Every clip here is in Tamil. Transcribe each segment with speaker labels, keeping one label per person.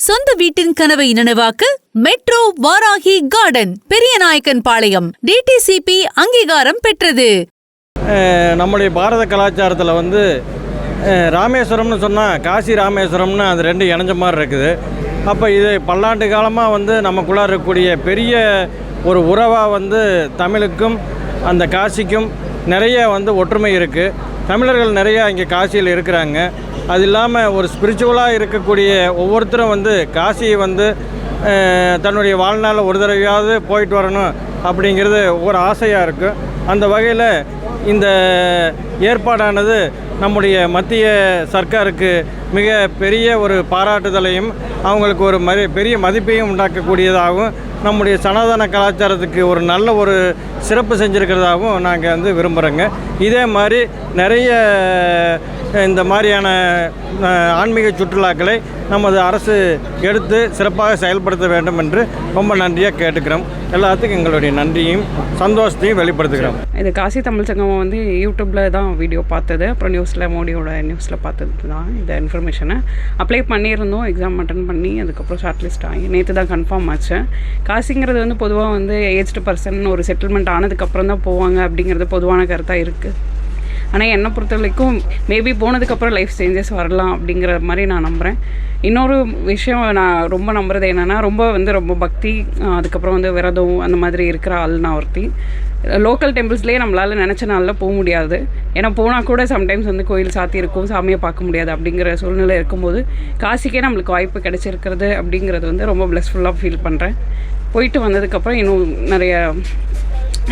Speaker 1: சொந்த வீட்டின் கனவை நனவாக்க மெட்ரோ வாராகி கார்டன் பெரியநாயக்கன் பாளையம் டிடிசிபி அங்கீகாரம் பெற்றது.
Speaker 2: நம்முடைய பாரத கலாச்சாரத்தில் வந்து ராமேஸ்வரம்னு சொன்னால் காசி ராமேஸ்வரம்னு அது ரெண்டு இணைஞ்ச மாதிரி இருக்குது. அப்போ இது பல்லாண்டு காலமாக வந்து நமக்குள்ளே இருக்கக்கூடிய பெரிய ஒரு உறவாக வந்து தமிழுக்கும் அந்த காசிக்கும் நிறைய வந்து ஒற்றுமை இருக்குது. தமிழர்கள் நிறையா இங்கே காசியில் இருக்கிறாங்க. அது இல்லாமல் ஒரு ஸ்பிரிச்சுவலாக இருக்கக்கூடிய ஒவ்வொருத்தரும் வந்து காசியை வந்து தன்னுடைய வாழ்நாளில் ஒரு தடவையாவது போயிட்டு வரணும் அப்படிங்கிறது ஒரு ஆசையாக இருக்குது. அந்த வகையில் இந்த ஏற்பாடானது நம்முடைய மத்திய சர்க்காருக்கு மிக பெரிய ஒரு பாராட்டுதலையும் அவங்களுக்கு ஒரு பெரிய மதிப்பையும் உண்டாக்கக்கூடியதாகவும் நம்முடைய சனாதன கலாச்சாரத்துக்கு ஒரு நல்ல ஒரு சிறப்பு செஞ்சுருக்கிறதாகவும் நாங்கள் வந்து விரும்புகிறோங்க. இதே மாதிரி நிறைய இந்த மாதிரியான ஆன்மீக சுற்றுலாக்களை நமது அரசு எடுத்து சிறப்பாக செயல்படுத்த வேண்டும் என்று ரொம்ப நன்றியாக கேட்டுக்கிறோம். எல்லாத்துக்கும் எங்களுடைய நன்றியும் சந்தோஷத்தையும் வெளிப்படுத்துகிறோம்.
Speaker 3: இது காசி தமிழ் சங்கமம் வந்து யூடியூப்பில் தான் வீடியோ பார்த்தது, அப்புறம் நியூஸில் மோடியோட நியூஸில் பார்த்தது தான் இந்த இன்ஃபர்மேஷனை. அப்ளை பண்ணியிருந்தோம், எக்ஸாம் அட்டன் பண்ணி அதுக்கப்புறம் ஷார்ட் லிஸ்ட் ஆகி நேற்று தான் கன்ஃபார்ம் ஆச்சு. காசிங்கிறது வந்து பொதுவாக வந்து ஏஜ்டு பர்சன் ஒரு செட்டில்மெண்ட் ஆனதுக்கப்புறம் தான் போவாங்க அப்படிங்கிறது பொதுவான கருத்தாக இருக்குது. ஆனால் என்னை பொறுத்த வரைக்கும் மேபி போனதுக்கப்புறம் லைஃப் சேஞ்சஸ் வரலாம் அப்படிங்கிற மாதிரி நான் நம்புகிறேன். இன்னொரு விஷயம் நான் ரொம்ப நம்புறது என்னென்னா, ரொம்ப பக்தி, அதுக்கப்புறம் வந்து விரதம் அந்த மாதிரி இருக்கிற ஆள் நான் ஒருத்தி. லோக்கல் டெம்பிள்ஸ்லேயே நம்மளால் நினச்ச நாளில் போக முடியாது. ஏன்னா போனால் கூட சம்டைம்ஸ் வந்து கோயில் சாத்தி இருக்கும், சாமியை பார்க்க முடியாது அப்படிங்கிற சூழ்நிலை இருக்கும்போது காசிக்கே நம்மளுக்கு வாய்ப்பு கிடைச்சிருக்கிறது அப்படிங்கிறது வந்து ரொம்ப பிளஸ்ஃபுல்லாக ஃபீல் பண்ணுறேன். போயிட்டு வந்ததுக்கப்புறம் இன்னும் நிறைய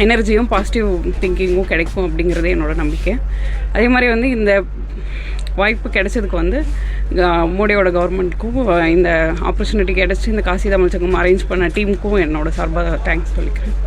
Speaker 3: எனர்ஜியும் பாசிட்டிவ் திங்கிங்கும் கிடைக்கும் அப்படிங்கிறதே என்னோடய நம்பிக்கை. அதே மாதிரி வந்து இந்த வாய்ப்பு கிடைச்சதுக்கு வந்து மோடியோட கவர்மெண்ட்டுக்கும் இந்த ஆப்பர்ச்சுனிட்டி கிடைச்சி இந்த காசி தமிழ் சங்கம் அரேஞ்ச் பண்ண டீமுக்கும் என்னோடய சார்பாக தேங்க்ஸ் சொல்லிக்கிறேன்.